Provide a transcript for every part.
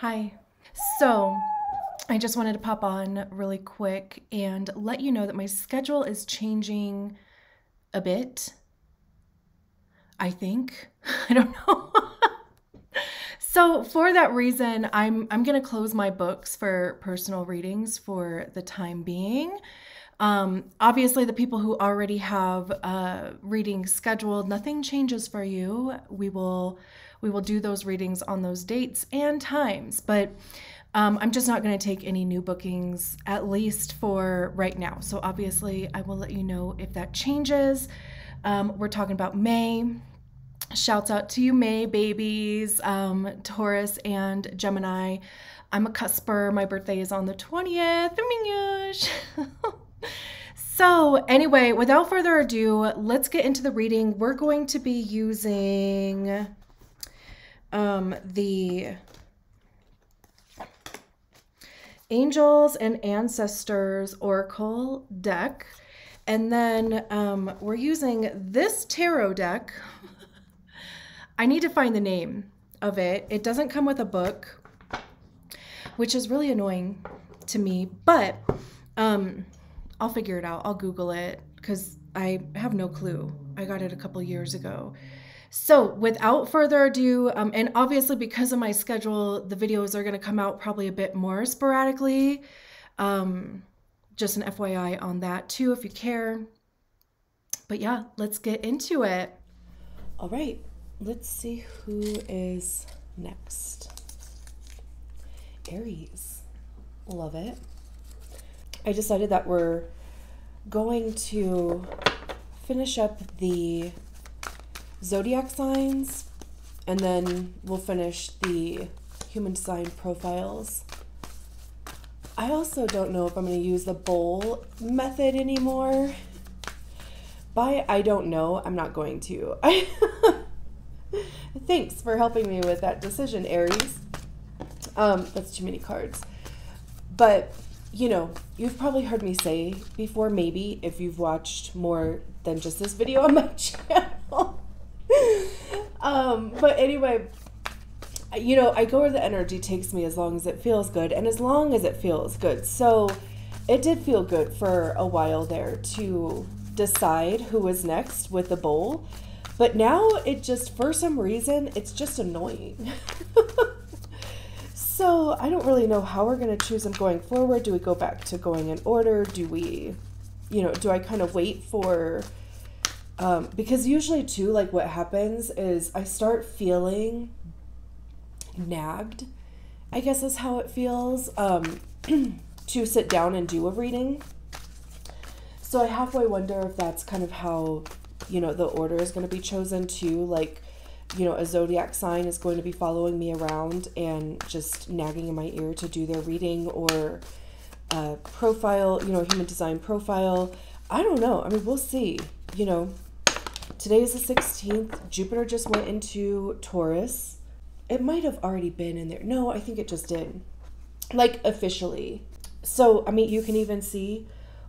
Hi. So, I just wanted to pop on really quick and let you know that my schedule is changing a bit. I think. I don't know. So, for that reason, I'm going to close my books for personal readings for the time being. Obviously, the people who already have readings scheduled, nothing changes for you. We will do those readings on those dates and times, but I'm just not going to take any new bookings, at least for right now. So obviously, I will let you know if that changes. We're talking about May. Shouts out to you, May babies, Taurus and Gemini. I'm a cusper. My birthday is on the 20th. Oh my gosh. So anyway, without further ado, let's get into the reading. We're going to be using the Angels and Ancestors Oracle deck. And then we're using this tarot deck. I need to find the name of it. It doesn't come with a book, which is really annoying to me, but I'll figure it out. I'll Google it because I have no clue. I got it a couple years ago. So without further ado, and obviously because of my schedule, the videos are going to come out probably a bit more sporadically. Just an FYI on that too, if you care. But yeah, let's get into it. All right, let's see who is next. Aries. Love it. I decided that we're going to finish up the zodiac signs and then we'll finish the human design profiles. I also don't know if I'm going to use the bowl method anymore. I don't know. I'm not going to. Thanks for helping me with that decision, Aries. That's too many cards. But, you know, you've probably heard me say before, maybe, if you've watched more than just this video on my channel. But anyway, you know, I go where the energy takes me as long as it feels good and as long as it feels good. So it did feel good for a while there to decide who was next with the bowl. But now it just, for some reason, it's just annoying. So I don't really know how we're going to choose them going forward. Do we go back to going in order? Do we, you know, do I kind of wait for, because usually too, like what happens is I start feeling nagged, I guess is how it feels, to sit down and do a reading. So I halfway wonder if that's kind of how, you know, the order is going to be chosen too. Like, you know, a zodiac sign is going to be following me around and just nagging in my ear to do their reading, or a profile, you know, human design profile. I don't know. I mean, we'll see. You know, today is the 16th. Jupiter just went into Taurus. It might have already been in there. No, I think it just did. Like, officially. So, I mean, you can even see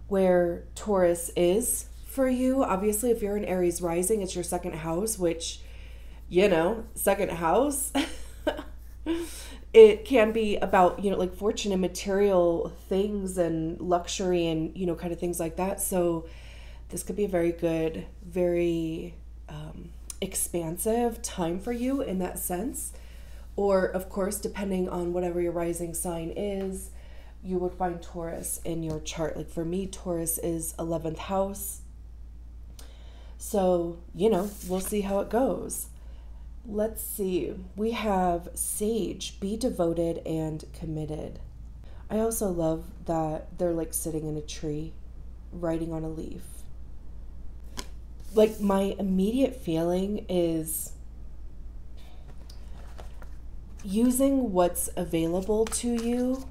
where Taurus is for you. Obviously, if you're an Aries rising, it's your second house, which, you know, second house, it can be about, you know, like fortune and material things and luxury and, you know, kind of things like that. So this could be a very good, very expansive time for you in that sense. Or, of course, depending on whatever your rising sign is, you would find Taurus in your chart. Like for me, Taurus is 11th house. So, you know, we'll see how it goes. Let's see. We have Sage, be devoted and committed. I also love that they're like sitting in a tree, riding on a leaf. Like my immediate feeling is using what's available to you,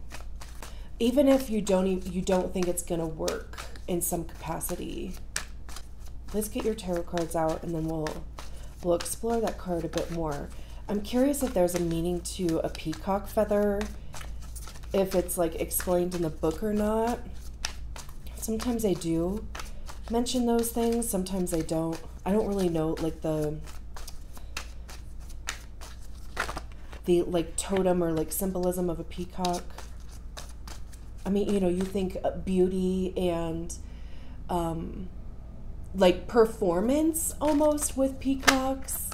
even if you don't think it's gonna work in some capacity. Let's get your tarot cards out and then we'll explore that card a bit more. I'm curious if there's a meaning to a peacock feather, if it's like explained in the book or not. Sometimes I do mention those things, sometimes I don't. I don't really know like the the like totem or like symbolism of a peacock. I mean, you know, you think beauty and like performance almost with peacocks.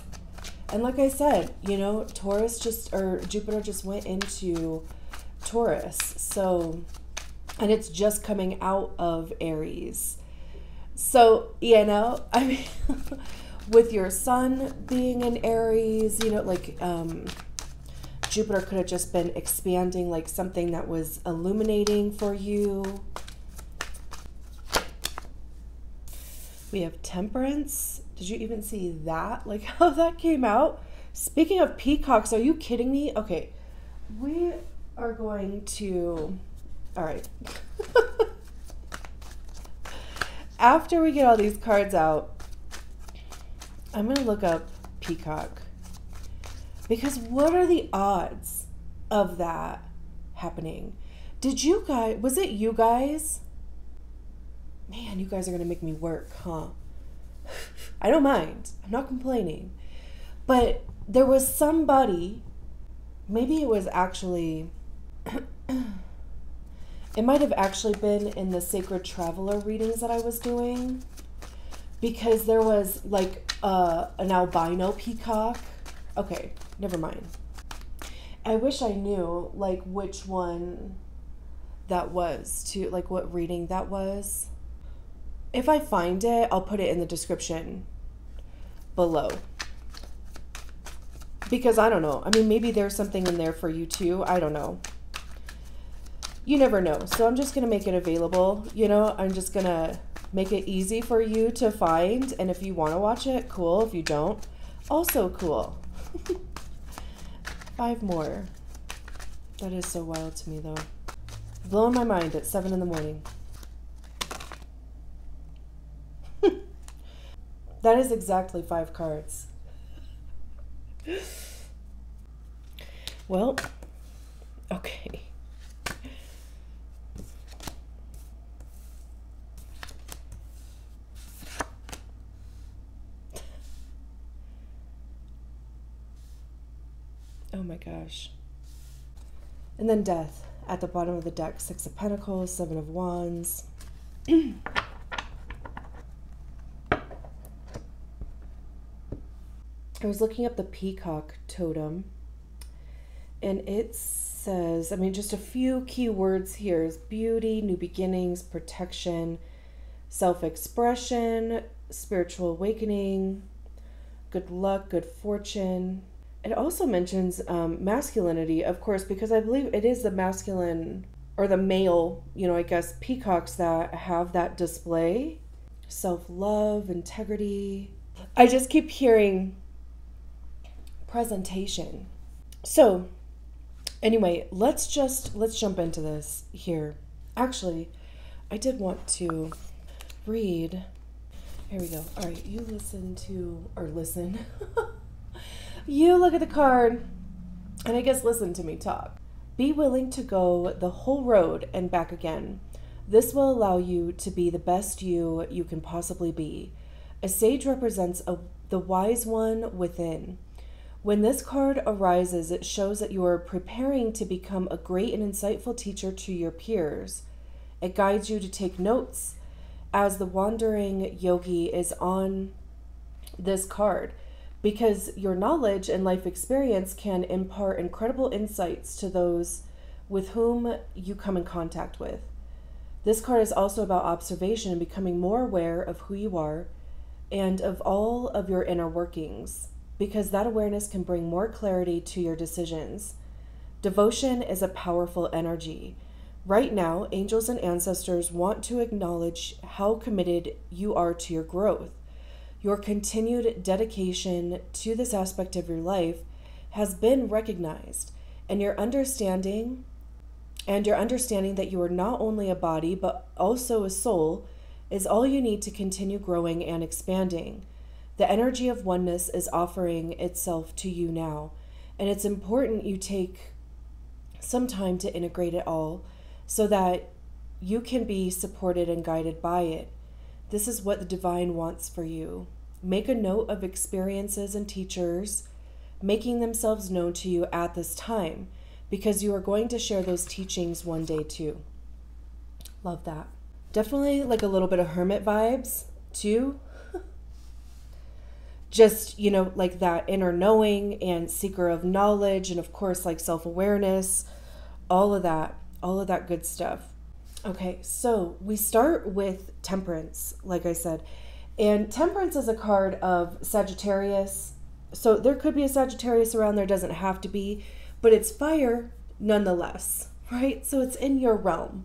And like I said, you know, Jupiter just went into Taurus. So, and it's just coming out of Aries. So, you know, I mean, with your sun being in Aries, you know, like Jupiter could have just been expanding like something that was illuminating for you. We have Temperance. Did you even see that? Like how that came out? Speaking of peacocks, are you kidding me? Okay, we are going to... All right. After we get all these cards out, I'm going to look up peacock. Because what are the odds of that happening? Did you guys... Was it you guys? Man, you guys are going to make me work, huh? I don't mind. I'm not complaining. But there was somebody, maybe it was actually, it might have actually been in the Sacred Traveler readings that I was doing, because there was like an albino peacock. Okay, never mind. I wish I knew like which one that was, to like what reading that was. If I find it, I'll put it in the description below. Because I don't know. I mean, maybe there's something in there for you too. I don't know. You never know. So I'm just going to make it available. You know, I'm just going to make it easy for you to find. And if you want to watch it, cool. If you don't, also cool. 5 more. That is so wild to me though. Blowing my mind at 7 in the morning. That is exactly 5 cards. Well, okay. Oh my gosh. And then Death at the bottom of the deck. 6 of Pentacles, 7 of Wands. I was looking up the peacock totem, and it says, I mean, just a few key words here is beauty, new beginnings, protection, self-expression, spiritual awakening, good luck, good fortune. It also mentions masculinity, of course, because I believe it is the masculine or the male, you know, I guess peacocks that have that display. Self-love, integrity. I just keep hearing presentation. So anyway, let's jump into this here. Actually, I did want to read. Here we go. All right, you listen. You look at the card and I guess listen to me talk. Be willing to go the whole road and back again. This will allow you to be the best you can possibly be. A sage represents the wise one within. When this card arises, it shows that you are preparing to become a great and insightful teacher to your peers. It guides you to take notes as the wandering yogi is on this card, because your knowledge and life experience can impart incredible insights to those with whom you come in contact with. This card is also about observation and becoming more aware of who you are and of all of your inner workings, because that awareness can bring more clarity to your decisions. Devotion is a powerful energy. Right now, angels and ancestors want to acknowledge how committed you are to your growth. Your continued dedication to this aspect of your life has been recognized, and your understanding that you are not only a body but also a soul is all you need to continue growing and expanding. The energy of oneness is offering itself to you now, and it's important you take some time to integrate it all so that you can be supported and guided by it. This is what the divine wants for you. Make a note of experiences and teachers making themselves known to you at this time, because you are going to share those teachings one day too. Love that. Definitely like a little bit of hermit vibes too. Just, like that inner knowing and seeker of knowledge, and of course like self-awareness, all of that good stuff. Okay, so we start with Temperance, like I said. And Temperance is a card of Sagittarius. So there could be a Sagittarius around there, doesn't have to be, but it's fire nonetheless, right? So it's in your realm,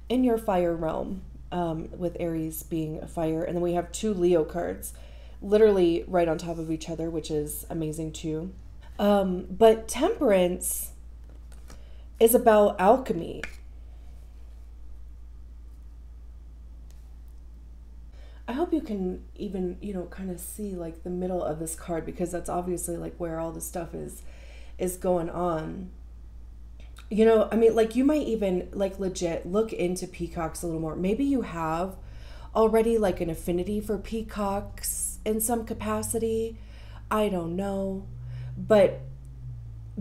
in your fire realm, with Aries being a fire. And then we have 2 Leo cards, literally right on top of each other, which is amazing too. But Temperance is about alchemy. I hope you can even, kind of see like the middle of this card, because that's obviously like where all the stuff is going on. Like you might even like legit look into peacocks a little more. Maybe you have already like an affinity for peacocks in some capacity. I don't know. But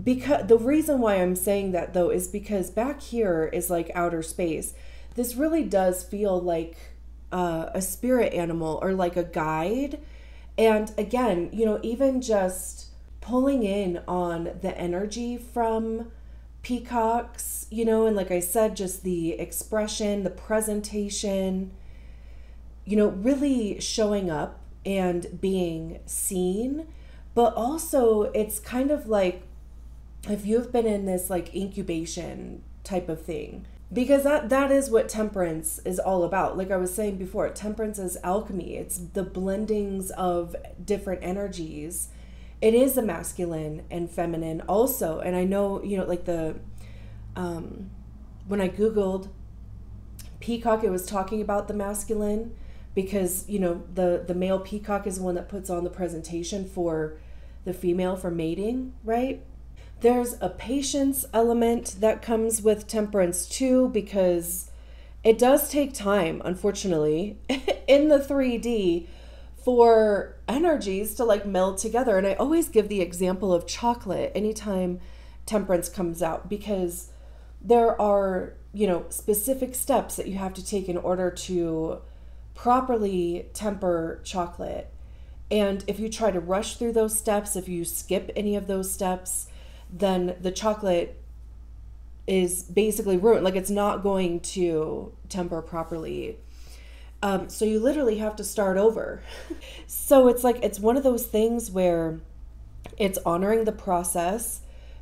because the reason why I'm saying that though is because back here is like outer space. This really does feel like a spirit animal or like a guide. And again, even just pulling in on the energy from peacocks, and like I said, just the expression, the presentation, really showing up and being seen. But also it's kind of like if you've been in this like incubation type of thing, because that is what Temperance is all about. Like I was saying before, Temperance is alchemy. It's the blendings of different energies. It is the masculine and feminine also. And I know, like the when I Googled peacock, it was talking about the masculine, because the male peacock is the one that puts on the presentation for the female for mating, right? There's a patience element that comes with Temperance too, because it does take time, unfortunately, in the 3D for energies to like meld together. And I always give the example of chocolate anytime Temperance comes out, because there are, specific steps that you have to take in order to properly temper chocolate. And if you try to rush through those steps, if you skip any of those steps, then the chocolate is basically ruined. Like it's not going to temper properly. So you literally have to start over. So it's like, it's one of those things where it's honoring the process,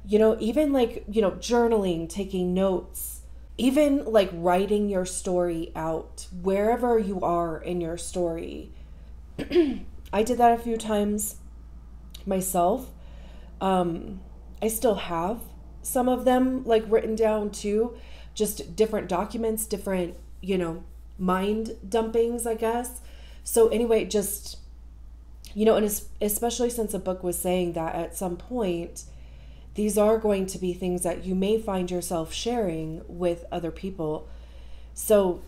even like, journaling, taking notes, even like writing your story out wherever you are in your story. I did that a few times myself. I still have some of them like written down too, just different documents, different, mind dumpings, I guess. So anyway, just, and especially since the book was saying that at some point, these are going to be things that you may find yourself sharing with other people. So,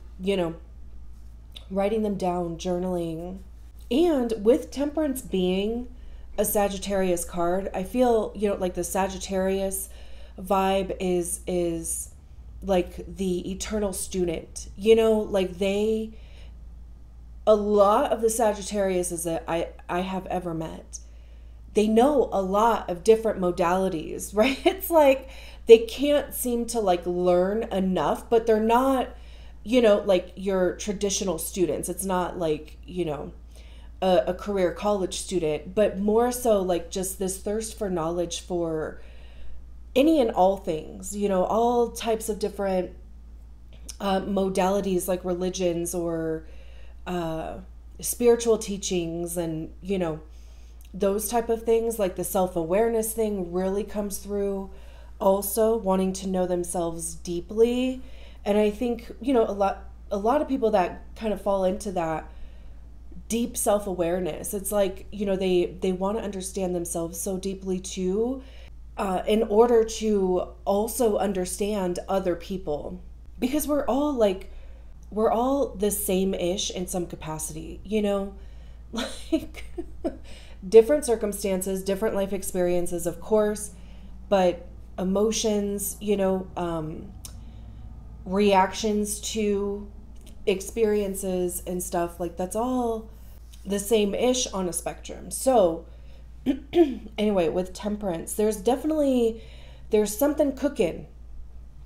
writing them down, journaling. And with Temperance being a Sagittarius card, I feel, like the Sagittarius vibe is like the eternal student, like a lot of the Sagittariuses that I have ever met, they know a lot of different modalities, right? It's like they can't seem to like learn enough, but they're not, like your traditional students. It's not like, a career college student, but more so like just this thirst for knowledge for any and all things, all types of different modalities like religions or spiritual teachings, and those type of things. Like the self-awareness thing really comes through, also wanting to know themselves deeply. And I think a lot of people that kind of fall into that deep self-awareness, it's like they want to understand themselves so deeply too, in order to also understand other people, because we're all the same-ish in some capacity, like different circumstances, different life experiences, of course, but emotions, reactions to experiences and stuff, like that's all the same-ish on a spectrum. So anyway, with Temperance, there's something cooking.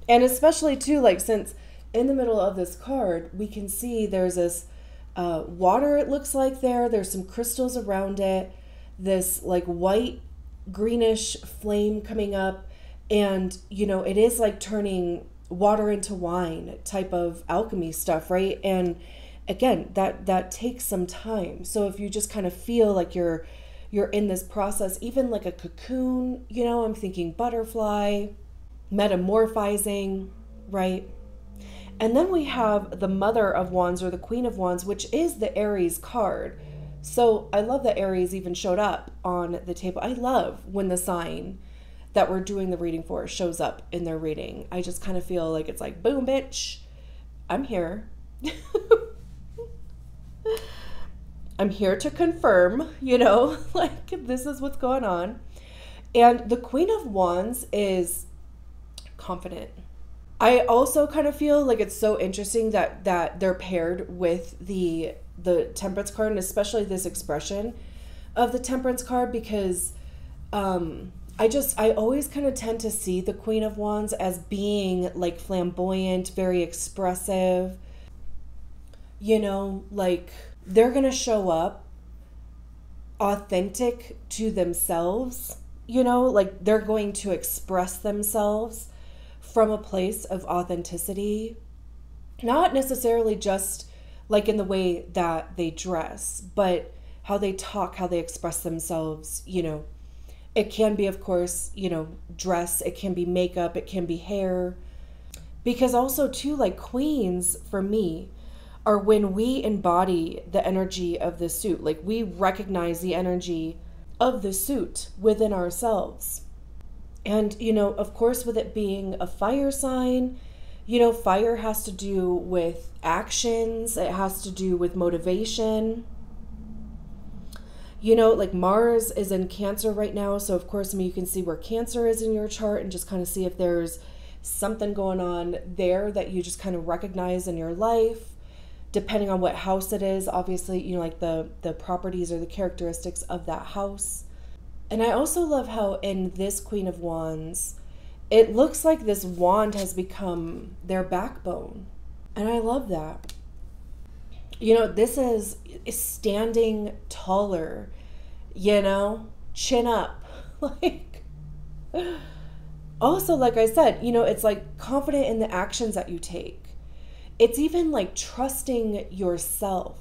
And especially too, like, since in the middle of this card, we can see there's this water, it looks like there's some crystals around it, this like white greenish flame coming up, and it is like turning water into wine type of alchemy stuff, right? And again, that takes some time. So if you just kind of feel like you're in this process, even like a cocoon, I'm thinking butterfly, metamorphizing, right? And then we have the Mother of Wands, or the Queen of Wands, which is the Aries card. So I love that Aries even showed up on the table. I love when the sign that we're doing the reading for shows up in their reading. I just kind of feel like it's like, boom, bitch, I'm here. I'm here to confirm, like this is what's going on. And the Queen of Wands is confident. I also kind of feel like it's so interesting that they're paired with the Temperance card, and especially this expression of the Temperance card, because I always kind of tend to see the Queen of Wands as being like flamboyant, very expressive, like they're going to show up authentic to themselves, like they're going to express themselves from a place of authenticity, not necessarily just like in the way that they dress, but how they talk, how they express themselves. It can be, of course, dress, it can be makeup, it can be hair, because also too, like queens for me are when we embody the energy of the suit, like we recognize the energy of the suit within ourselves. And, of course, with it being a fire sign, fire has to do with actions. It has to do with motivation. Like Mars is in Cancer right now. So, of course, you can see where Cancer is in your chart and just kind of see if there's something going on there that you just kind of recognize in your life, depending on what house it is. Obviously, like the properties or the characteristics of that house. And I also love how in this Queen of Wands, it looks like this wand has become their backbone. And I love that. This is standing taller, chin up. Like, also, like I said, it's like confident in the actions that you take. It's even like trusting yourself.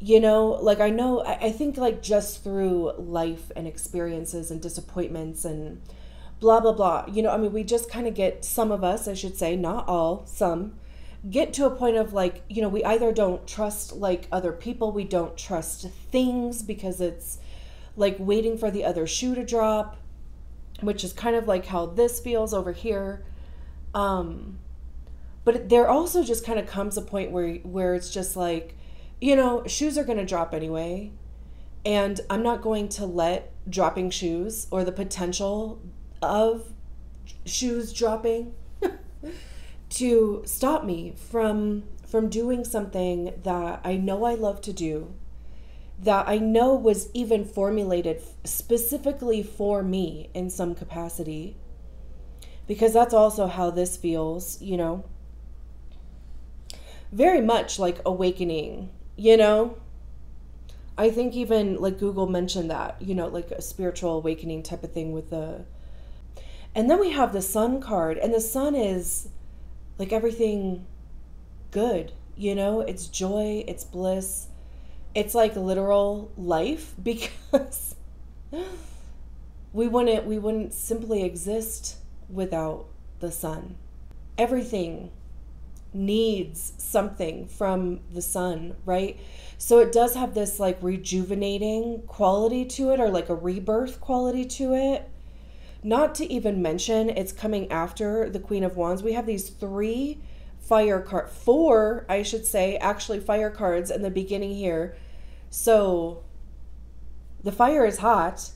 Like I think like just through life and experiences and disappointments and blah, blah, blah, we just kind of get, some of us, I should say, not all, some get to a point of like, we either don't trust like other people, we don't trust things because it's like waiting for the other shoe to drop, which is kind of like how this feels over here. But there also just kind of comes a point where it's just like, shoes are going to drop anyway, and I'm not going to let dropping shoes or the potential of shoes dropping to stop me from doing something that I know I love to do, that I know was even formulated specifically for me in some capacity, because that's also how this feels, very much like awakening. I think even like Google mentioned that, like a spiritual awakening type of thing with and then we have the Sun card, and the Sun is like everything good, it's joy, it's bliss, it's like literal life, because we wouldn't simply exist without the Sun. Everything needs something from the Sun, right? So it does have this like rejuvenating quality to it, or like a rebirth quality to it. Not to even mention, it's coming after the Queen of Wands. We have these four, I should say, actually fire cards in the beginning here. So the fire is hot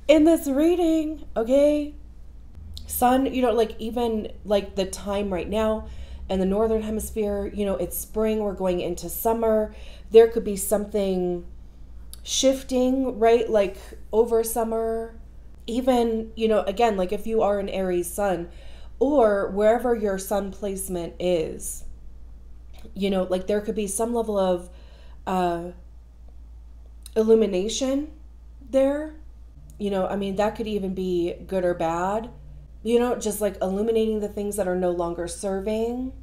in this reading, okay? Sun, like even like the time right now in the northern hemisphere, it's spring, we're going into summer. There could be something shifting, right? Like over summer. Even, again, like if you are an Aries sun, or wherever your sun placement is, like there could be some level of illumination there. That could even be good or bad, just like illuminating the things that are no longer serving.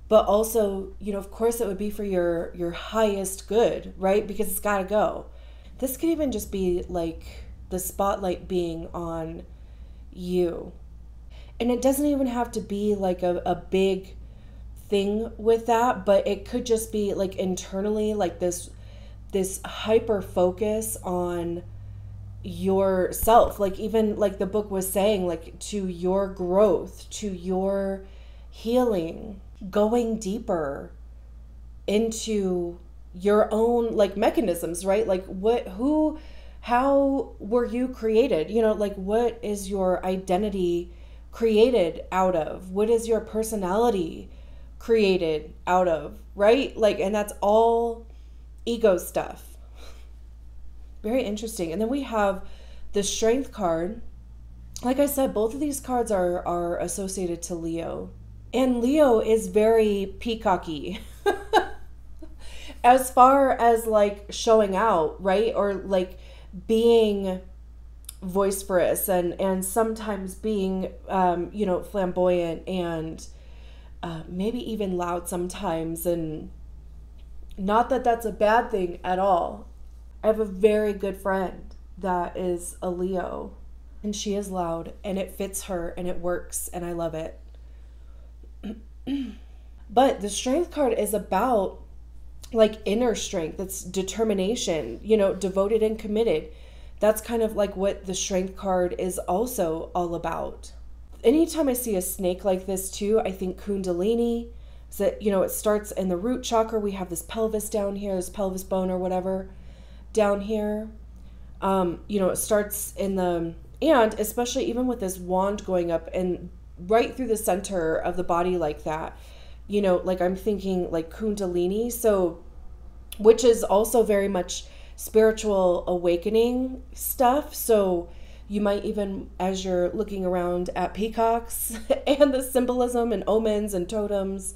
But also, of course it would be for your highest good, right? Because it's got to go. This could even just be like the spotlight being on you. And it doesn't even have to be like a big thing with that, but it could just be like internally, like this hyper focus on yourself. Like even like the book was saying, like to your growth, to your healing, going deeper into your own like mechanisms, right? Like how were you created? Like what is your identity created out of? What is your personality created out of, right? Like, and that's all ego stuff. Very interesting. And then we have the Strength card. Like I said, both of these cards are associated to Leo. And Leo is very peacocky. As far as like showing out, right? Or like being boisterous and sometimes being, flamboyant and maybe even loud sometimes. And not that that's a bad thing at all. I have a very good friend that is a Leo, and she is loud, and it fits her, and it works, and I love it. But the Strength card is about like inner strength. It's determination, devoted and committed. That's kind of like what the Strength card is also all about. Anytime I see a snake like this too, I think Kundalini. So, it starts in the root chakra. We have this pelvis down here, this pelvis bone or whatever down here. It starts in and especially even with this wand going up and right through the center of the body like that, like I'm thinking like Kundalini. So, which is also very much spiritual awakening stuff. So you might even, as you're looking around at peacocks and the symbolism and omens and totems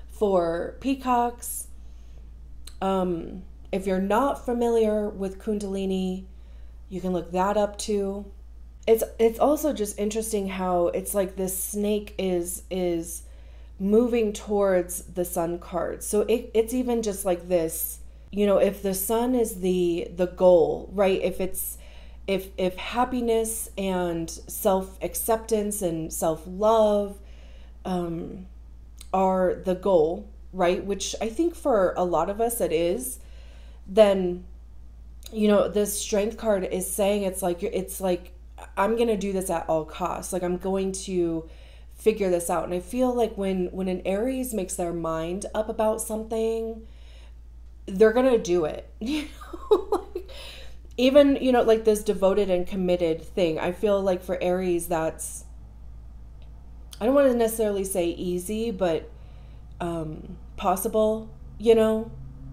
for peacocks, if you're not familiar with Kundalini, you can look that up too. It's also just interesting how it's like this snake is moving towards the sun card. So it's even just like this, if the sun is the goal, right? If happiness and self-acceptance and self-love are the goal, right? Which I think for a lot of us it is, then, this Strength card is saying it's like I'm going to do this at all costs. Like I'm going to figure this out. And I feel like when an Aries makes their mind up about something, they're going to do it. Even, like this devoted and committed thing. I feel like for Aries, that's, I don't want to necessarily say easy, but possible,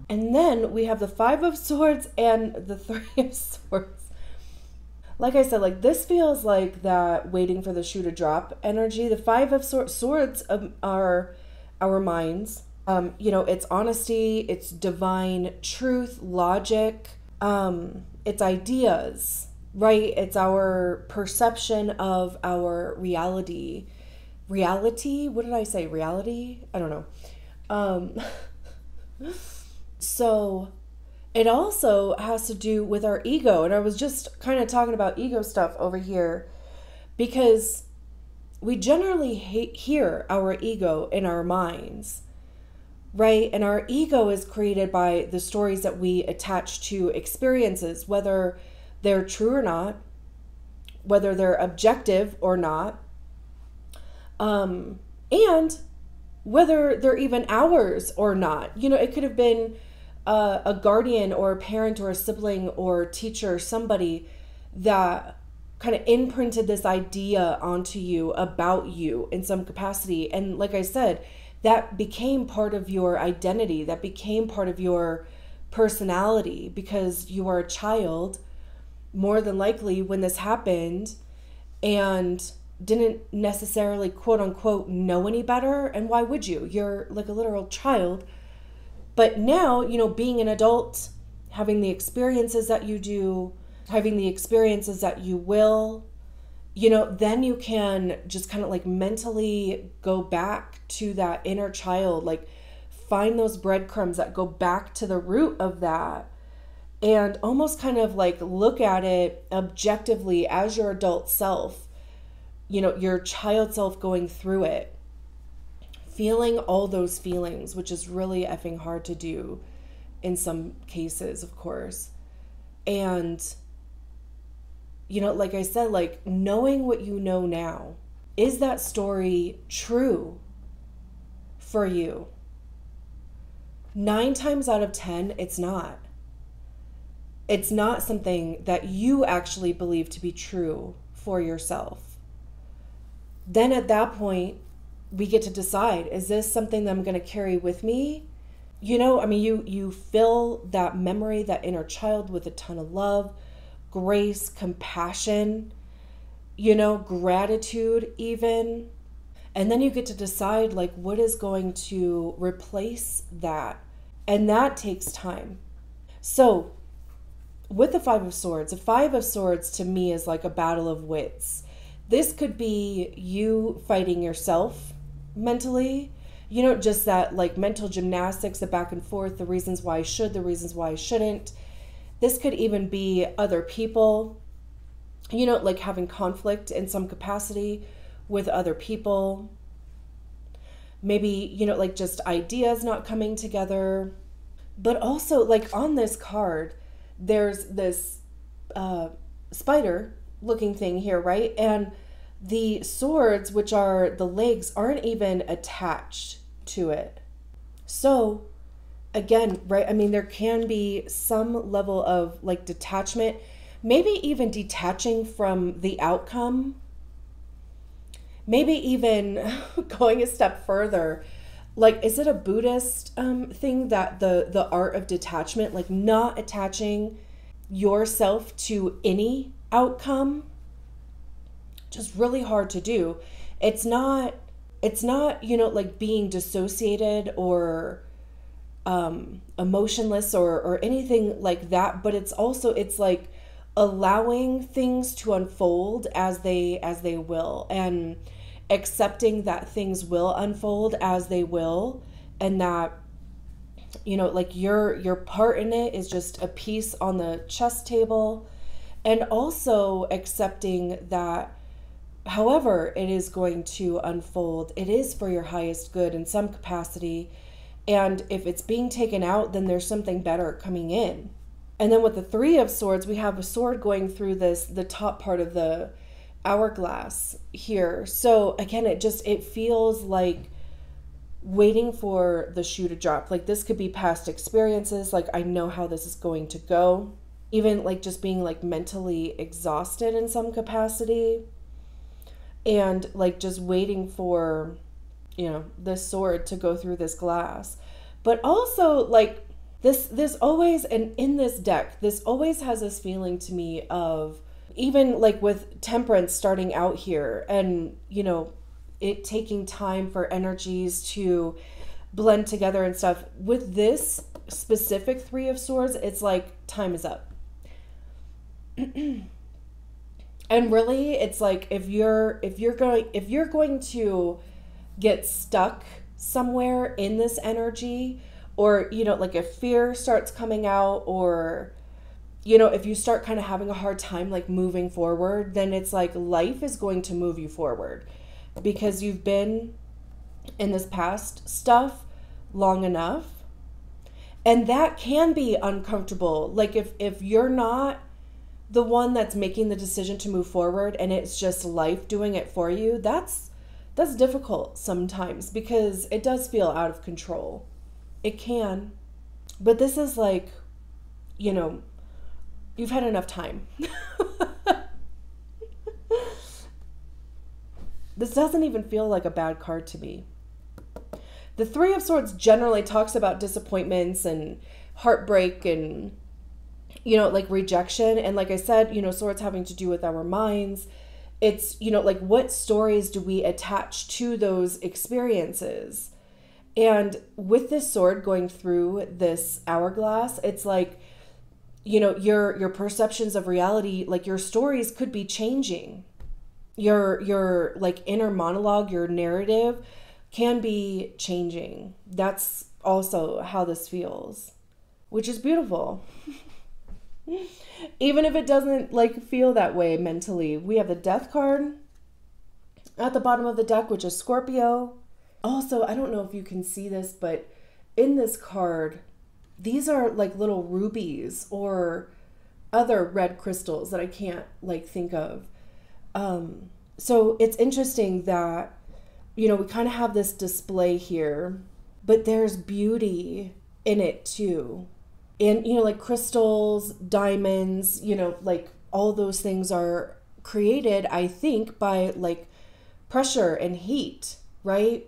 And then we have the Five of Swords and the Three of Swords. Like I said, like this feels like that waiting for the shoe to drop energy. The Five of Swords are our minds. It's honesty, it's divine truth, logic, it's ideas, right? It's our perception of our reality. Reality? What did I say? Reality? I don't know. So it also has to do with our ego. And I was just kind of talking about ego stuff over here because we generally hear our ego in our minds, right? And our ego is created by the stories that we attach to experiences, whether they're true or not, whether they're objective or not, and whether they're even ours or not. It could have been a guardian or a parent or a sibling or teacher, somebody that kind of imprinted this idea onto you about you in some capacity. And like I said, that became part of your identity, that became part of your personality, because you were a child, more than likely, when this happened, and didn't necessarily, quote unquote, know any better. And why would you? You're like a literal child. But now, being an adult, having the experiences that you do, having the experiences that you will, then you can just kind of like mentally go back to that inner child, like find those breadcrumbs that go back to the root of that, and almost kind of like look at it objectively as your adult self, your child self going through it, feeling all those feelings, which is really effing hard to do in some cases, of course. And like I said, like knowing what you know now, is that story true for you? 9 times out of 10, it's not. It's not something that you actually believe to be true for yourself. Then at that point, we get to decide, is this something that I'm going to carry with me? You fill that memory, that inner child, with a ton of love, grace, compassion, gratitude even. And then you get to decide like what is going to replace that. And that takes time. So with the 5 of Swords, the 5 of Swords to me is like a battle of wits. This could be you fighting yourself mentally, just that like mental gymnastics, the back and forth, the reasons why I should, the reasons why I shouldn't. This could even be other people, like having conflict in some capacity with other people. Maybe, like just ideas not coming together. But also like on this card, there's this spider looking thing here, right? And the swords, which are the legs, aren't even attached to it. So again, right, there can be some level of like detachment, maybe even detaching from the outcome, maybe even going a step further. Like, is it a Buddhist thing that the art of detachment, like not attaching yourself to any outcome? Just really hard to do. It's not, like being dissociated or emotionless or anything like that, but it's like allowing things to unfold as they will, and accepting that things will unfold as they will, and that like your part in it is just a piece on the chess table, and also accepting that however it is going to unfold, it is for your highest good in some capacity. And if it's being taken out, then there's something better coming in. And then with the 3 of Swords, we have a sword going through the top part of the hourglass here. So again, it feels like waiting for the shoe to drop. Like this could be past experiences. Like I know how this is going to go. Even like just being like mentally exhausted in some capacity. And like just waiting for this sword to go through this glass. But also like this always, and in this deck, this always has this feeling to me of, even like with Temperance starting out here, and it taking time for energies to blend together and stuff. With this specific 3 of Swords, it's like time is up. And really, it's like if you're going to get stuck somewhere in this energy, or like if fear starts coming out, or if you start kind of having a hard time like moving forward, then it's like life is going to move you forward, because you've been in this past stuff long enough. And that can be uncomfortable. Like if you're not the one that's making the decision to move forward, and it's just life doing it for you, that's difficult sometimes, because it does feel out of control. It can. But this is like, you know, you've had enough time. This doesn't even feel like a bad card to me. The Three of Swords generally talks about disappointments and heartbreak and, you know, like rejection. And like I said, you know, swords having to do with our minds. It's, you know, like what stories do we attach to those experiences? And with this sword going through this hourglass, it's like, you know, your perceptions of reality, like your stories could be changing. Your like inner monologue, your narrative can be changing. That's also how this feels, which is beautiful. Even if it doesn't like feel that way mentally. We have the Death card at the bottom of the deck, which is Scorpio. Also, I don't know if you can see this, but in this card, these are like little rubies or other red crystals that I can't like think of. So it's interesting that, you know, we kind of have this display here, but there's beauty in it too. And, you know, like crystals, diamonds, you know, like all those things are created, I think, by like pressure and heat, right?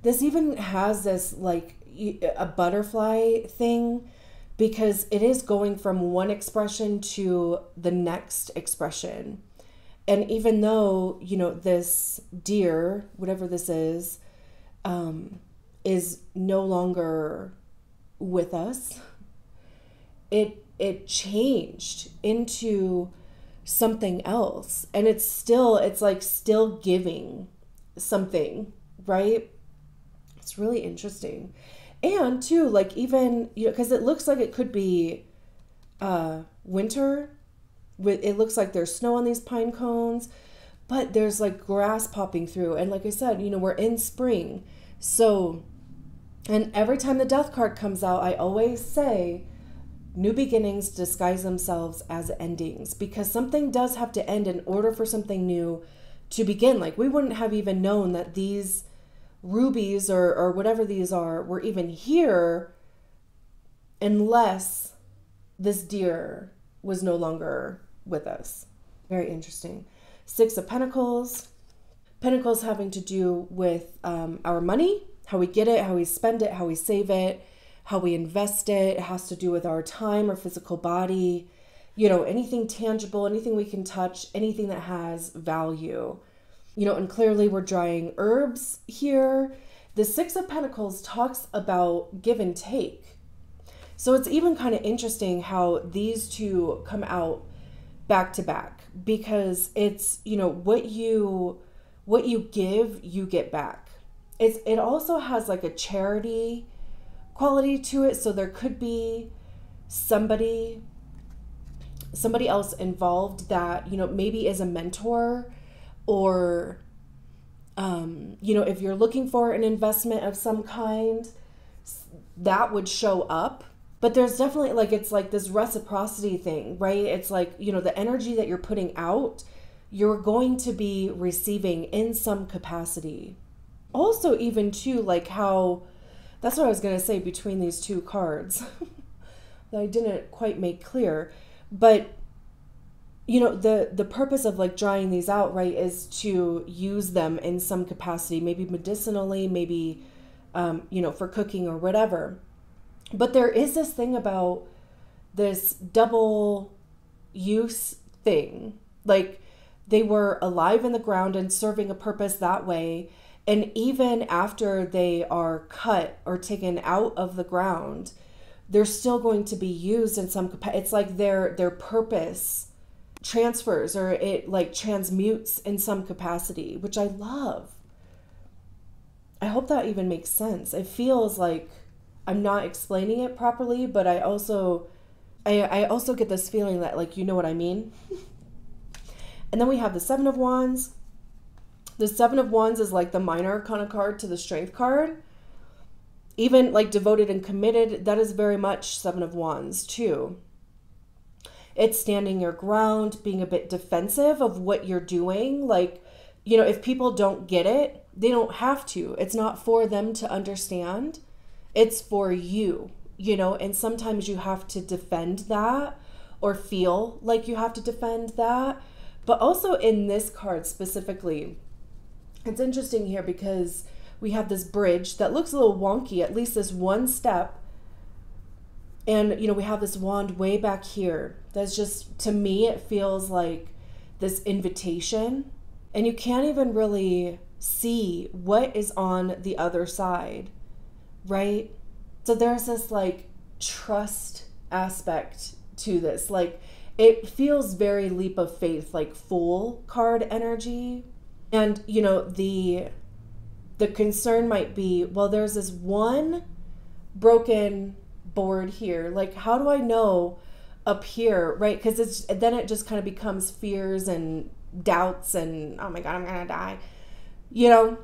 This even has this like a butterfly thing because it is going from one expression to the next expression. And even though, you know, this deer, whatever this is no longer with us, it changed into something else. And it's like still giving something, right? It's really interesting. And too, like even, you know, because it looks like it could be winter. It looks like there's snow on these pine cones, but there's like grass popping through. And like I said, you know, we're in spring. So, and every time the Death card comes out, I always say new beginnings disguise themselves as endings, because something does have to end in order for something new to begin. Like we wouldn't have even known that these rubies or whatever these are were even here unless this deer was no longer with us. Very interesting. Six of Pentacles. Pentacles having to do with our money, how we get it, how we spend it, how we save it, how we invest it. It has to do with our time, our physical body, you know, anything tangible, anything we can touch, anything that has value. You know, and clearly we're drying herbs here. The Six of Pentacles talks about give and take. So it's even kind of interesting how these two come out back to back, because it's, you know, what you give, you get back. It also has like a charity quality to it. So there could be somebody else involved that, you know, maybe is a mentor, or you know, if you're looking for an investment of some kind, that would show up. But there's definitely like, it's like this reciprocity thing, right? It's like, you know, the energy that you're putting out, you're going to be receiving in some capacity. Also, even too, like how, that's what I was going to say between these two cards that I didn't quite make clear. But, you know, the purpose of like drying these out, right, is to use them in some capacity, maybe medicinally, maybe, you know, for cooking or whatever. But there is this thing about this double use thing. Like they were alive in the ground and serving a purpose that way. And even after they are cut or taken out of the ground, they're still going to be used in some capacity. It's like their purpose transfers, or it like transmutes in some capacity, which I love. I hope that even makes sense. It feels like I'm not explaining it properly, but I also get this feeling that, like, you know what I mean? And then we have the Seven of Wands. The Seven of Wands is like the minor arcana card to the Strength card. Even like devoted and committed, that is very much Seven of Wands too. It's standing your ground, being a bit defensive of what you're doing. Like, you know, if people don't get it, they don't have to. It's not for them to understand. It's for you. you know, and sometimes you have to defend that or feel like you have to defend that. But also in this card specifically, it's interesting here because we have this bridge that looks a little wonky, at least this one step. And, you know, we have this wand way back here. That's just, to me, it feels like this invitation. And you can't even really see what is on the other side, right? So there's this like trust aspect to this. Like it feels very leap of faith, like Fool card energy. And, you know, the concern might be, well, there's this one broken board here. Like, how do I know up here, right? Because then it just kind of becomes fears and doubts and, oh my God, I'm gonna die, you know?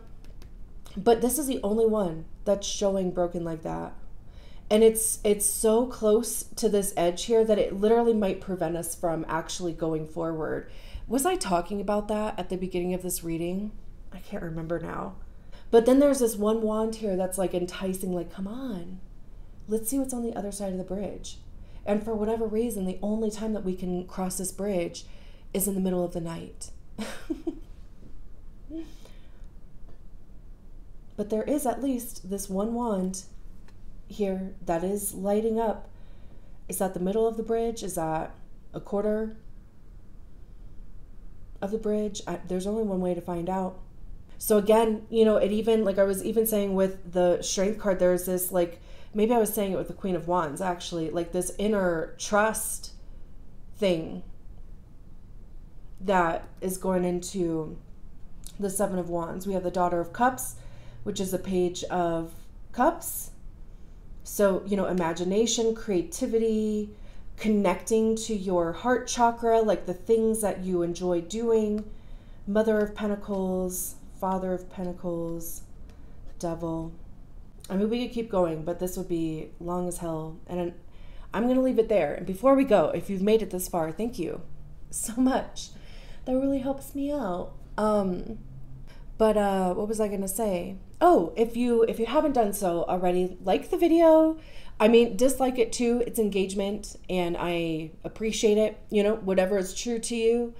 But this is the only one that's showing broken like that. And it's so close to this edge here that it literally might prevent us from actually going forward. Was I talking about that at the beginning of this reading? I can't remember now. But then there's this one wand here that's like enticing, like, come on, let's see what's on the other side of the bridge. And for whatever reason, the only time that we can cross this bridge is in the middle of the night. But there is at least this one wand here that is lighting up. Is that the middle of the bridge? Is that a quarter of the bridge? There's only one way to find out. So again, you know, it even, like I was even saying with the Strength card, there's this like, maybe I was saying it with the Queen of Wands actually, like this inner trust thing that is going into the Seven of Wands. We have the Daughter of Cups, which is a Page of Cups. So, you know, imagination, creativity, connecting to your heart chakra, like the things that you enjoy doing. Mother of Pentacles, Father of Pentacles, Devil. I mean, we could keep going, but this would be long as hell. And I'm going to leave it there. And before we go, if you've made it this far, thank you so much. That really helps me out. But what was I going to say? Oh, if you haven't done so already, like the video. I mean, dislike it too. It's engagement and I appreciate it. You know, whatever is true to you.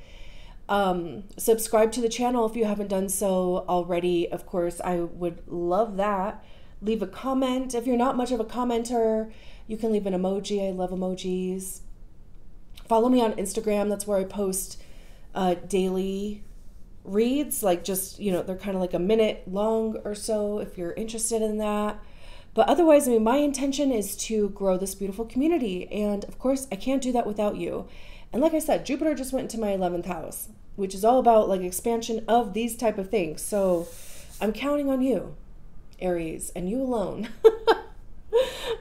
Subscribe to the channel if you haven't done so already. Of course, I would love that. Leave a comment. If you're not much of a commenter, you can leave an emoji. I love emojis. Follow me on Instagram. That's where I post daily reads, like just, you know, they're kind of like a minute long or so if you're interested in that. But otherwise, I mean, my intention is to grow this beautiful community. And of course, I can't do that without you. And like I said, Jupiter just went into my 11th house, which is all about like expansion of these type of things. So I'm counting on you, Aries, and you alone.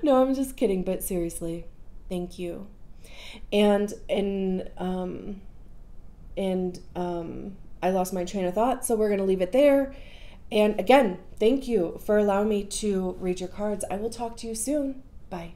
No, I'm just kidding, but seriously, thank you. And I lost my train of thought, so we're going to leave it there. And again, thank you for allowing me to read your cards. I will talk to you soon. Bye.